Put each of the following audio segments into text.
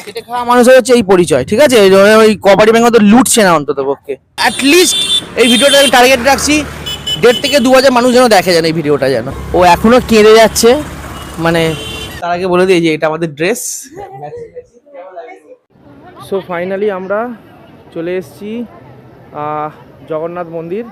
খেটে খাওয়া মানুষের হচ্ছে এই পরিচয়, ঠিক আছে? ওই কোঅপারেটিভ ব্যাংক তো লুটছে না অন্তত পক্ষে। অ্যাটলিস্ট এই ভিডিওটা আমি টার্গেট রাখছি 1.5 থেকে 2,000 মানুষ যেন দেখে যেন এই ভিডিওটা যেন। ও এখনো কেঁদে যাচ্ছে, মানে তার আগে বলে দিই যে এটা আমাদের ড্রেস। সো ফাইনালি আমরা চলে এসেছি জগন্নাথ মন্দির।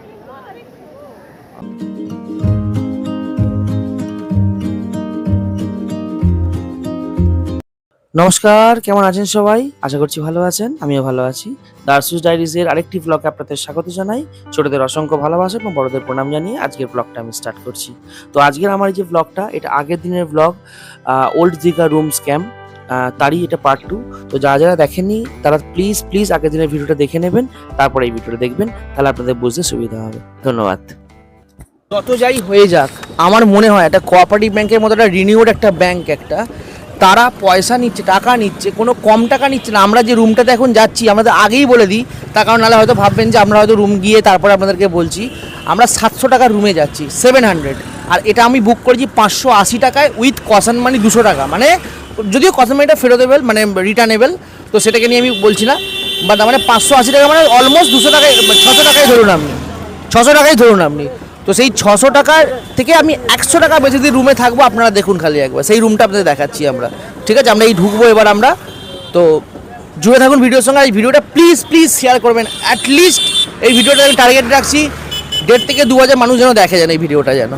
নমস্কার, কেমন আছেন সবাই? আশা করছি ভালো আছেন, আমিও ভালো আছি। দার্সুস ডায়েরিজের আরেকটি ব্লগে আপনাদের স্বাগত জানাই। ছোটদের অসংখ্য ভালোবাসা এবং বড়দের প্রণাম জানিয়ে আজকের ব্লগটা আমি স্টার্ট করছি। তো আজকের আমার এই যে ব্লগটা, এটা আগের দিনের blog, old Digha room scam, তারই এটা পার্ট 2। তো যারা যারা দেখেননি তারা প্লিজ আগের দিনের ভিডিওটা দেখে নেবেন, তারপরে এই ভিডিওটা দেখবেন, তাহলে আপনাদের বুঝতে সুবিধা হবে। ধন্যবাদ। যত যাই হয়ে যাক, আমার মনে হয় একটা কোঅপারেটিভ ব্যাংকের মতো একটা রিনিউড একটা ব্যাংক, একটা তারা পয়সা নিচ্ছে, টাকা নিচ্ছে, কোনো কম টাকা নিচ্ছে না। আমরা যে রুমটাতে এখন যাচ্ছি, আমাদের আগেই বলে দিই, তার কারণ নাহলে হয়তো ভাববেন যে আমরা হয়তো রুম গিয়ে তারপরে আপনাদেরকে বলছি। আমরা 700 টাকার রুমে যাচ্ছি, 700। আর এটা আমি বুক করেছি 580 টাকায় উইথ কশন মানি 200 টাকা। মানে যদিও কশন মানিটা ফেরতেবল, মানে রিটার্নেবল, তো সেটাকে নিয়ে আমি বলছি না। বাট মানে 580 টাকা মানে অলমোস্ট 200 টাকায়, 600 টাকায় ধরুন আপনি, 600 টাকায় ধরুন আপনি। তো সেই 600 টাকার থেকে আমি 100 টাকা বেশি দিয়ে রুমে থাকবো। আপনারা দেখুন খালি একবার, সেই রুমটা আপনাদের দেখাচ্ছি আমরা, ঠিক আছে? আমরা এই ঢুকবো এবার আমরা। তো জুড়ে থাকুন ভিডিওর সঙ্গে। এই ভিডিওটা প্লিজ শেয়ার করবেন। অ্যাটলিস্ট এই ভিডিওটা আমি টার্গেট রাখছি 1.5 থেকে 2,000 মানুষ যেন দেখে যেন এই ভিডিওটা যেন।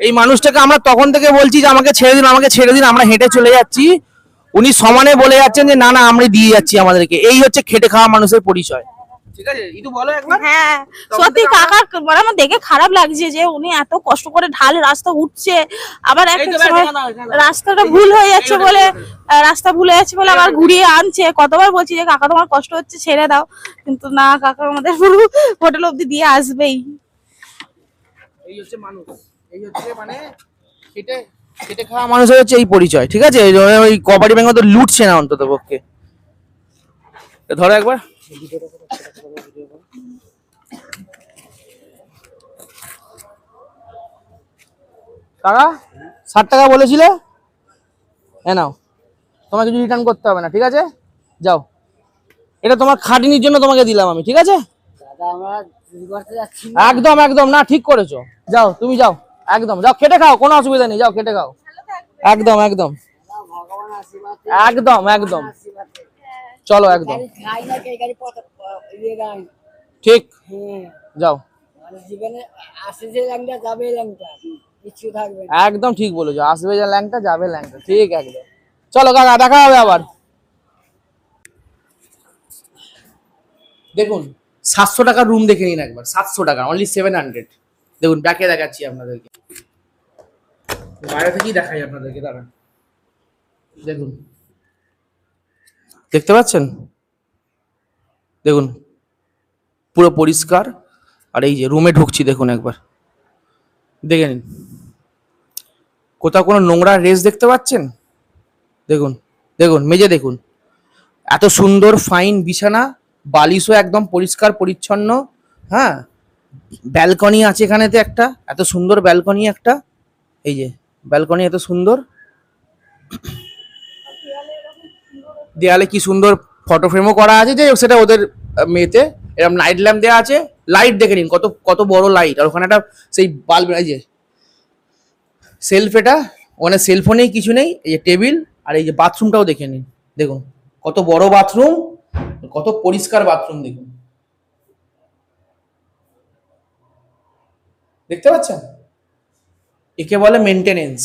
এই মানুষটাকে আমরা তখন থেকে বলছি যে আমাকে ছেড়ে দিন, আমরা হেঁটে চলে যাচ্ছি। উনি সমানে বলে যাচ্ছেন যে না আমরা দিয়ে যাচ্ছি আমাদেরকে। এই হচ্ছে খেটে খাওয়া মানুষের পরিচয়, ঠিক আছে? ইদু বলো একবার। হ্যাঁ, সত্যি কাকা মানে আমার দেখে খারাপ লাগছে যে উনি এত কষ্ট করে ঢাল রাস্তা উঠছে, আবার একটা সময় রাস্তাটা ভুল হয়ে যাচ্ছে বলে, আবার ঘুরিয়ে আনছে। কতবার বলছি যে কাকা তোমার কষ্ট হচ্ছে, ছেড়ে দাও, কিন্তু না, কাকা আমাদের পুরো হোটেল অবধি দিয়ে আসবেই। এই হচ্ছে মানুষ, এই হচ্ছে মানে খেটে খাওয়া মানুষের হচ্ছে এই পরিচয়, ঠিক আছে? ওই কোঅপারেটিভ ব্যাংক তো লুটছে না অন্তত পক্ষে। ধরো একবার। কাকা 60 টাকা বলেছিলে, হ্যাঁ নাও, তোমাকে কিছু রিটার্ন করতে হবে না, ঠিক আছে? যাও, এটা তোমার খাটনির জন্য তোমাকে দিলাম আমি, ঠিক আছে? একদম না, ঠিক করেছো। যাও তুমি যাও, একদম যাও, খেটে খাও, কোনো অসুবিধা নেই, যাও খেটে খাও। একদম চলো একদম ঠিক, যাও। একদম ঠিক বলেছো, আসবে যা ল্যাংটা যাবে ল্যাংটা, ঠিক একদম। চলো কাকা, দেখা হবে আবার। দেখুন 700 টাকার রুম দেখে নিন একবার, 700 টাকা, অনলি 700। দেখুন ব্যাকে দেখাচ্ছি আপনাদেরকে, বাইরে থেকেই দেখাই আপনাদেরকে, দাঁড়ান দেখুন, দেখতে পাচ্ছেন? দেখুন পুরো পরিষ্কার। আর এই যে রুমে ঢুকছি, দেখুন একবার দেখে নিন, কোথাও কোনো নোংরা রেস দেখতে পাচ্ছেন? দেখুন মেজে দেখুন, এত সুন্দর ফাইন বিছানা, বালিশও একদম পরিষ্কার পরিচ্ছন্ন। হ্যাঁ, ব্যালকনি আছে এখানেতে একটা, এত সুন্দর ব্যালকনি একটা, এই যে ব্যালকনি এত সুন্দর। দেয়ালে কি সুন্দর ফটো ফ্রেমও করা আছে, যে সেটা ওদের মেয়েতে। এরকম নাইট ল্যাম্প দেওয়া আছে, লাইট দেখে নিন কত কত বড় লাইট। আর ওখানে একটা সেই বাল্ব, এই যে সেলফ, এটা ওখানে সেলফও নেই, কিছু নেই, এই যে টেবিল। আর এই যে বাথরুমটাও দেখে নিন, দেখুন কত বড় বাথরুম, কত পরিষ্কার বাথরুম, দেখুন, দেখতে পাচ্ছেন? একে বলে মেনটেনেন্স।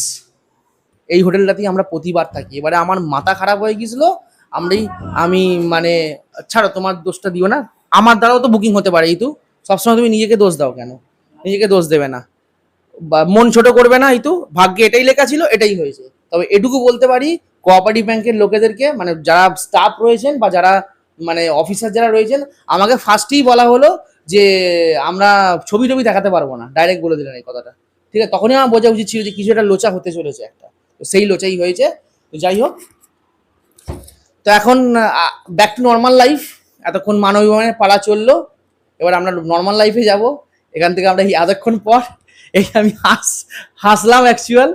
এই হোটেলটাতেই আমরা প্রতিবার থাকি। এবারে আমার মাথা খারাপ হয়ে গেছিল, আমি মানে, ছাড়ো তোমার দোষটা দিও না, আমার দ্বারাও তো বুকিং হতে পারে। এই তো সবসময় তুমি নিজেকে দোষ দাও কেন? নিজেকে দোষ দেবে না, বা মন ছোট করবে না। এই তো ভাগ্যে এটাই লেখা ছিল, এটাই হয়েছে। তবে এটুকু বলতে পারি, কোঅপারেটিভ ব্যাংকের লোকেদেরকে, মানে যারা স্টাফ রয়েছেন বা যারা মানে অফিসার যারা রয়েছেন, আমাকে ফার্স্টেই বলা হলো যে আমরা ছবি দেখাতে পারবো না, ডাইরেক্ট বলে দিলেন এই কথাটা, ঠিক আছে? তখনই আমার বোঝা উচিত ছিল যে কিছু একটা লোচা হতে চলেছে একটা, তো সেই লোচাই হয়েছে। তো যাই হোক, তো এখন ব্যাক টু নর্মাল লাইফ। এতক্ষণ মানব বিমানের পালা চললো, এবার আমরা নর্মাল লাইফে যাব। এখান থেকে আমরা এতক্ষণ পর এই আমি হাসলাম অ্যাকচুয়াল,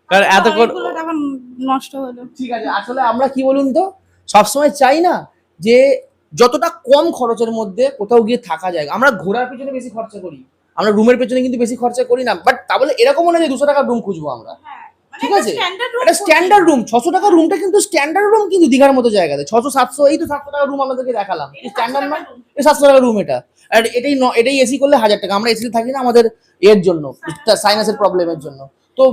কারণ এতক্ষণ এগুলো এখন নষ্ট হলো। ঠিক আছে। আসলে আমরা কি বলুন তো, সবসময় চাই না যে যতটা কম খরচের মধ্যে কোথাও গিয়ে থাকা যায়। আমরা ঘোরার পেছনে বেশি খরচা করি, আমরা রুমের পেছনে কিন্তু বেশি খরচা করি না, বাট তা বলে এরকমও না যে 200 টাকার রুম খুঁজবো আমরা। হ্যাঁ, মানে ঠিক একটা আছে, স্ট্যান্ডার্ড রুম এটা স্ট্যান্ডার্ড রুম। 600 টাকার রুমটা কিন্তু স্ট্যান্ডার্ড রুম, কিন্তু দীঘার মতো জায়গাতে 600 700, এই তো 700 টাকার রুম আমাদেরকে দেখালাম, স্ট্যান্ডার্ড নয়? এই 700 টাকার রুম এটা। আর এটাই এসি করলে 1000 টাকা। আমরা এসি থাকি না আমাদের এর জন্য, সাইনাসের প্রবলেমের জন্য। তো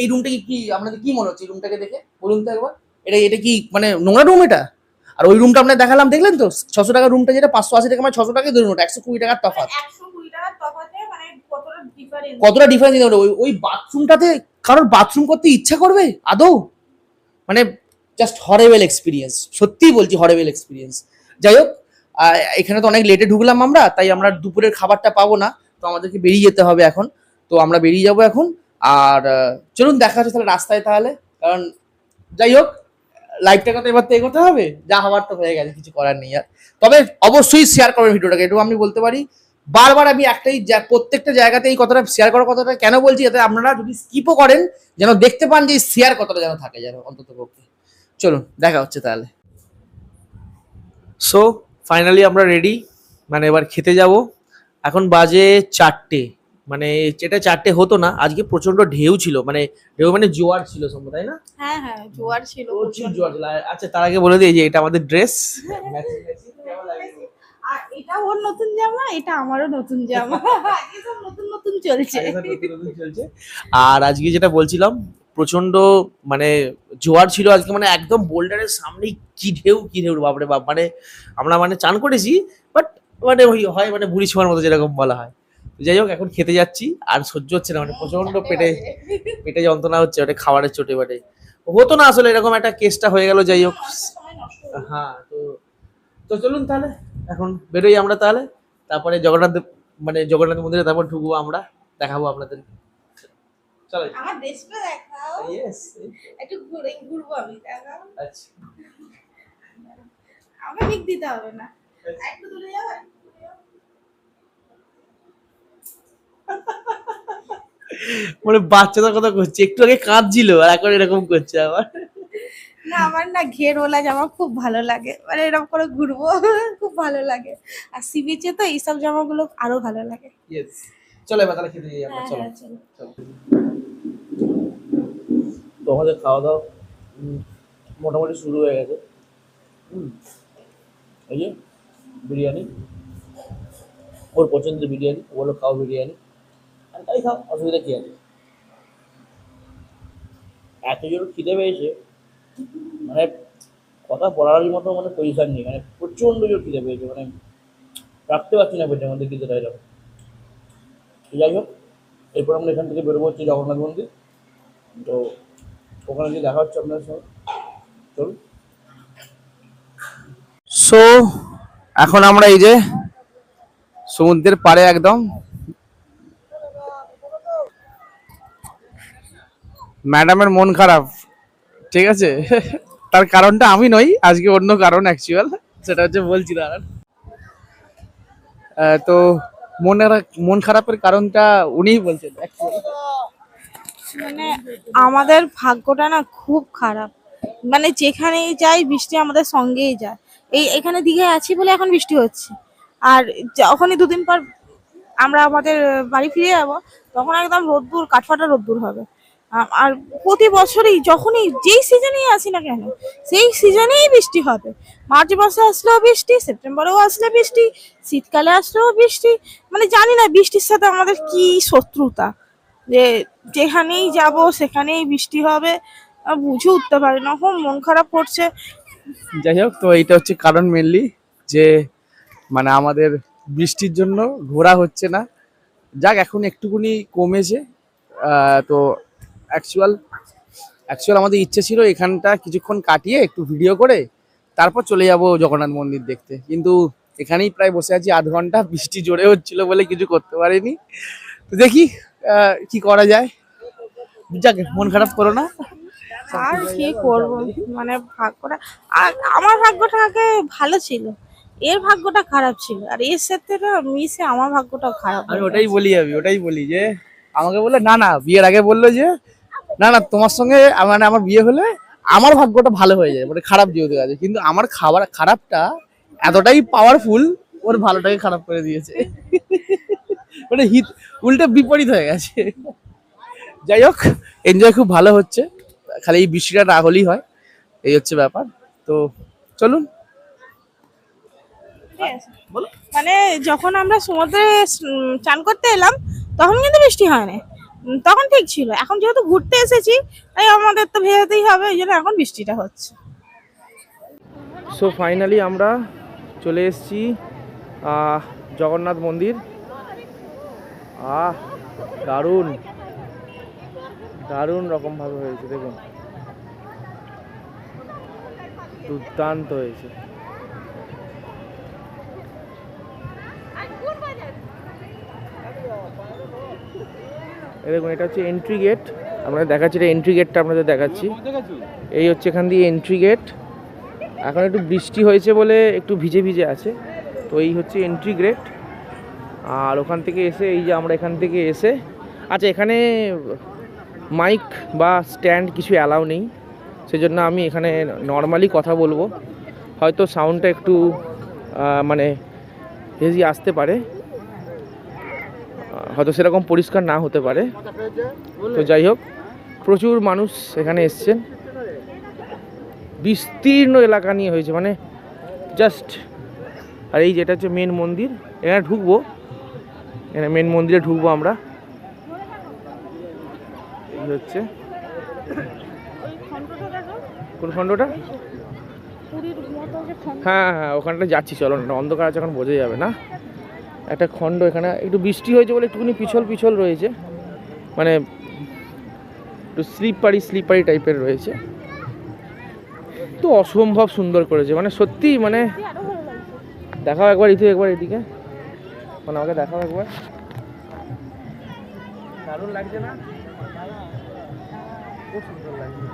এই রুমটা কি আপনাদের কি মনে হচ্ছে এই রুমটাকে দেখে, বলুন তো একবার? এটা কি মানে নোংরা রুম এটা? আর ওই রুমটা আপনার দেখালাম, দেখলেন তো 600 টাকার রুমটা যেটা 580 টাকা, মানে 600 টাকায় ধরুন ওটা 120 টাকার তফাৎ। 120 টাকার তফাতে মানে কতটা ডিফারেন্স দিতে পারে ওই বাথরুমটাতে। কারোর বাথরুম করতে ইচ্ছা করবে আদৌ? মানে জাস্ট হরেবল এক্সপিরিয়েন্স, সত্যিই বলছি হরেবল এক্সপিরিয়েন্স। যাই হোক, এখানে তো অনেক লেটে ঢুকলাম আমরা, তাই আমরা দুপুরের খাবারটা পাবো না, তো আমাদেরকে বেরিয়ে যেতে হবে এখন। তো আমরা বেরিয়ে যাবো এখন। আর চলুন দেখা হচ্ছে তাহলে রাস্তায় তাহলে। কারণ যাই হোক, লাইফটাকে তো এবার তো এগোতে হবে, যা হওয়ার তো হয়ে গেছে, কিছু করার নেই আর। তবে অবশ্যই শেয়ার করবেন ভিডিওটাকে, এটুকু আমি বলতে পারি। বারবার আমি প্রত্যেকটা জায়গাতে এই কথাটা শেয়ার করার কথাটা কেন বলছি, যাতে আপনারা যদি স্কিপও করেন যেন দেখতে পান যে শেয়ার কতটা যেন থাকে, যেন অন্তত পক্ষে। চলুন দেখা হচ্ছে তাহলে। সো ফাইনালি আমরা রেডি, মানে এবার খেতে যাব। এখন বাজে 4টে, মানে এটা 4টে হতো না, আজকে প্রচন্ড ঢেউ ছিল, মানে ঢেউ মানে জোয়ার ছিল সম্ভবত, তাই না? হ্যাঁ হ্যাঁ, জোয়ার ছিল প্রচুর জোয়ার ছিল। আচ্ছা তার আগে বলে দিই যে এটা আমাদের ড্রেস। আর এটা ওর নতুন জামা, এটা আমারও নতুন জামা। আজকে সব নতুন নতুন চলছে। আর আজকে যেটা বলছিলাম, প্রচন্ড মানে জোয়ার ছিল আজকে, মানে একদম বোল্ডারের সামনেই কি ঢেউ বাপরে বাপ। মানে আমরা মানে চান করেছি, বাট মানে ওই হয় মানে বুড়ি ছোঁয়ার মতো যেরকম বলা হয়। যাই হোক, এখন খেতে যাচ্ছি, আর সহ্য হচ্ছে না, মানে প্রচন্ড পেটে যন্ত্রণা হচ্ছে, ওটা খাবারের চোটে বাটে। হতো না আসলে, এরকম একটা কেসটা হয়ে গেল। যাই হোক, হ্যাঁ, তো চলুন তাহলে এখন বেরোই আমরা তাহলে। তারপরে জগন্নাথ মন্দিরে তারপর ঢুকবো আমরা, দেখাবো আপনাদের। চলো। আমার ড্রেসটা দেখাও। ইয়েস। একটু ঘুরবো আমি, দেখাও। আচ্ছা। আমাকে পিক দিতে হবে না, একটু দূরে যাও। মানে বাচ্চাদের কথা করছে, একটু আগে কাঁদছিল আর এখন এরকম করছে আবার। না, আমার না ঘেরওয়ালা জামা খুব ভালো লাগে, মানে এরকম করে ঘুরবো খুব ভালো লাগে। আর সি বিচে তো এইসব জামাগুলো আরো ভালো লাগে। ইয়েস। চলো এবার তাহলে খেতে যাই আমরা। চলো চলো। চলো। তো আমাদের খাওয়া দাওয়া মোটামুটি শুরু হয়ে গেছে। এই যে বিরিয়ানি, ওর পছন্দের বিরিয়ানি, ও বললো খাও বিরিয়ানি, আর তাই খাও, অসুবিধা কি আছে। এত জোর খিদে পেয়েছে, মানে কথা বলার মতো মানে পজিশন নেই, মানে প্রচন্ড জোর খিদে পেয়েছে, মানে রাখতে পারছি না পেটের মধ্যে খিদেটা এরকম। যাই হোক, এরপর আমরা এখান থেকে বেরোবো হচ্ছে জগন্নাথ মন্দির। তো ওখানে গিয়ে দেখা হচ্ছে আপনার সঙ্গে, চলুন। সো এখন আমরা এই যে সমুদ্রের পাড়ে একদম, ম্যাডামের মন খারাপ, ঠিক আছে? তার কারণটা আমি নই, আজকে অন্য কারণ অ্যাকচুয়াল, সেটা হচ্ছে বলছি দাঁড়ান। তো মন খারাপের কারণটা উনিই বলছেন actually। মানে আমাদের ভাগ্যটা না খুব খারাপ, মানে যেখানেই যাই বৃষ্টি আমাদের সঙ্গেই যায়। এখানে দীঘায় আছি বলে এখন বৃষ্টি হচ্ছে, আর যখনই দুদিন পর আমরা আমাদের বাড়ি ফিরে যাবো তখন একদম রোদ্দুর, কাঠফাটা রোদ্দুর হবে। আর প্রতি বছরই যখনই যেই সিজনেই আসি না কেন, সেই সিজনেই বৃষ্টি হবে। মার্চ মাসে আসলেও বৃষ্টি, সেপ্টেম্বরেও আসলে বৃষ্টি, শীতকালে আসলেও বৃষ্টি। মানে জানি না বৃষ্টির সাথে আমাদের কি শত্রুতা, যে যেখানেই যাব সেখানেই বৃষ্টি হবে। বুঝে উঠতে পারি না, খুব মন খারাপ করছে। যাই হোক, তো এইটা হচ্ছে কারণ মেনলি, যে মানে আমাদের বৃষ্টির জন্য ঘোরা হচ্ছে না। যাক, এখন একটুকুনি কমেছে। তো অ্যাকচুয়াল আমাদের ইচ্ছে ছিল এখানটা কিছুক্ষণ কাটিয়ে একটু ভিডিও করে তারপর চলে যাব জগন্নাথ মন্দির দেখতে, কিন্তু এখানেই প্রায় বসে আছি আধ ঘন্টা, বৃষ্টি জোরে হচ্ছিল বলে কিছু করতে পারিনি। তো দেখি কি করা যায়। যাক, মন খারাপ করো না। আর কি করব, মানে ভাগ্যটা, আর আমার ভাগ্যটা আগে ভালো ছিল, এর ভাগ্যটা খারাপ ছিল, আর এর সাথে না মিশে আমার ভাগ্যটাও খারাপ আমি হয়ে ওটাই গেছে। বলি যে আমাকে বললে না না, বিয়ের আগে বললো যে না না তোমার সঙ্গে মানে আমার বিয়ে হলে আমার ভাগ্যটা ভালো হয়ে যায়, মানে খারাপ যেহেতু আছে, কিন্তু আমার খারাপটা এতটাই পাওয়ারফুল, ওর ভালোটাকে খারাপ করে দিয়েছে। মানে উল্টো বিপরীত হয়ে গেছে। যাই হোক, এনজয় খুব ভালো হচ্ছে, খালি এই বৃষ্টিটা না হলেই হয়, এই হচ্ছে ব্যাপার। তো চলুন। মানে যখন আমরা সমুদ্রে চান করতে এলাম তখন কিন্তু বৃষ্টি হয়নি, তখন ঠিক ছিল। এখন যেহেতু ঘুরতে এসেছি তাই আমাদের তো ভেজাতেই হবে, এই জন্য এখন বৃষ্টিটা হচ্ছে। সো ফাইনালি আমরা চলে এসেছি জগন্নাথ মন্দির। দারুণ দারুণ রকম ভাবে হয়েছে, দেখুন দুর্দান্ত হয়েছে। দেখুন এটা হচ্ছে এন্ট্রি গেট, আপনাদের দেখাচ্ছি, এটা এন্ট্রি গেটটা আপনাদের দেখাচ্ছি। এই হচ্ছে এখান দিয়ে এন্ট্রি গেট। এখন একটু বৃষ্টি হয়েছে বলে একটু ভিজে ভিজে আছে, তো এই হচ্ছে এন্ট্রি গেট। আর ওখান থেকে এসে এই যে আমরা এখান থেকে এসে, আচ্ছা এখানে মাইক বা স্ট্যান্ড কিছু অ্যালাউ নেই, সেজন্য আমি এখানে নর্মালি কথা বলবো, হয়তো সাউন্ডটা একটু মানে হেজি আসতে পারে, হয়তো সেরকম পরিষ্কার না হতে পারে। তো যাই হোক, প্রচুর মানুষ এখানে এসছেন, বিস্তীর্ণ এলাকা নিয়ে হয়েছে, মানে জাস্ট। আর এই যেটা হচ্ছে মেন মন্দির, এখানে ঢুকবো, এখানে মেন মন্দিরে ঢুকবো আমরা। এই হচ্ছে কোন খণ্ডটা? হ্যাঁ হ্যাঁ, ওখানটা যাচ্ছি, চলো না, অন্ধকার আছে এখন বোঝা যাবে না। একটা খণ্ড, এখানে একটু বৃষ্টি হয়েছে বলে একটুখানি পিছল রয়েছে, মানে একটু স্লিপারি টাইপের রয়েছে, তো অসম্ভব সুন্দর করেছে, মানে সত্যি, মানে দেখাও একবার ইথু, একবার এদিকে, মানে আমাকে দেখাও একবার, দারুণ লাগছে না? খুব সুন্দর লাগছে।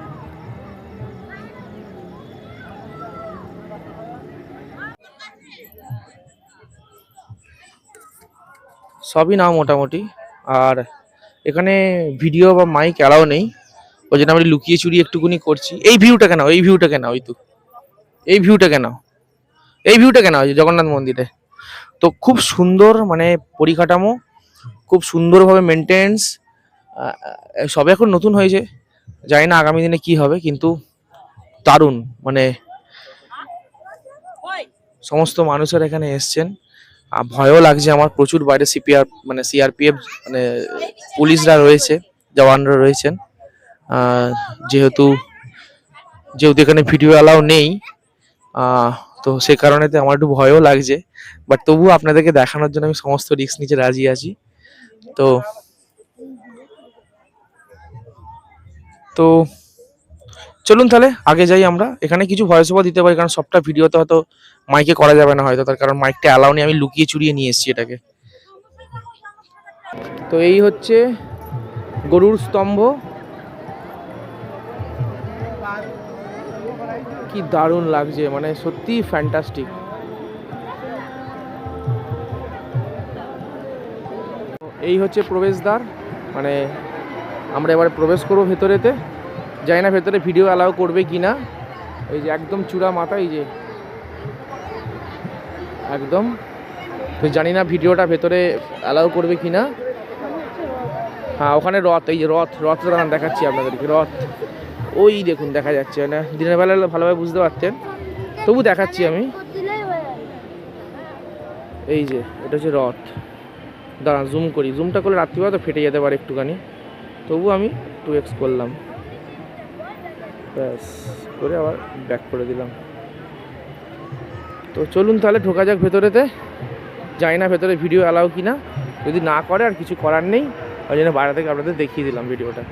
সবই নাও মোটামুটি, আর এখানে ভিডিও বা মাইক অ্যালাও নেই, ওই জন্য আমি লুকিয়ে চুরি একটুকুনি করছি। এই ভিউটা কেন, এই ভিউটা কেন, ওই তো এই ভিউটা কেন, এই ভিউটা কেন জগন্নাথ মন্দিরে। তো খুব সুন্দর, মানে পরিকাঠামো খুব সুন্দরভাবে মেনটেন্স, সবে এখন নতুন হয়েছে, জানি না আগামী দিনে কি হবে, কিন্তু দারুণ, মানে সমস্ত মানুষের এখানে এসছেন। ভয়ও লাগছে আমার প্রচুর, বাইরে সিআরপিএফ মানে পুলিশরা রয়েছে, জওয়ানরা রয়েছেন, যেহেতু এখানে ভিডিও অ্যালাউ নেই, তো সে কারণে আমার একটু ভয়ও লাগছে, বাট তবুও আপনাদেরকে দেখানোর জন্য আমি সমস্ত রিস্ক নিতে রাজি আছি। তো চলুন তাহলে আগে যাই আমরা। এখানে কিছু ভয়েস ওভার দিতে পারি, কারণ সবটা ভিডিওতে হয়তো মাইকে করা যাবে না হয়তো, তার কারণ মাইকটা অ্যালাউ নেই, আমি লুকিয়ে চুরিয়ে নিয়ে এসেছি এটাকে। তো এই হচ্ছে গরুর স্তম্ভ, কি দারুণ লাগছে, মানে সত্যি ফ্যান্টাস্টিক। এই হচ্ছে প্রবেশদ্বার, মানে আমরা এবারে প্রবেশ করবো ভেতরেতে, জানি না ভেতরে ভিডিও অ্যালাউ করবে কি না। এই যে একদম চূড়া মাথা, এই যে একদম, তো জানি না ভিডিওটা ভেতরে অ্যালাউ করবে কি না। হ্যাঁ ওখানে রথ, এই যে রথ দেখাচ্ছি আপনাদেরকে, রথ ওই দেখুন দেখা যাচ্ছে, না দিনের বেলা ভালোভাবে বুঝতে পারতেন, তবু দেখাচ্ছি আমি। এই যে এটা হচ্ছে রথ, দাঁড়ান জুম করি, জুমটা করলে রাত্রিবেলা তো ফেটে যেতে পারে একটুখানি, তবু আমি 2x করলাম, ব্যাস করে আবার ব্যাক করে দিলাম। তো চলুন তাহলে ঢোকা যাক ভেতরেতে, জানি না ভেতরে ভিডিও অ্যালাউ কি না, যদি না করে আর কিছু করার নেই, ওই জন্য বাইরে থেকে আপনাদের দেখিয়ে দিলাম ভিডিওটা।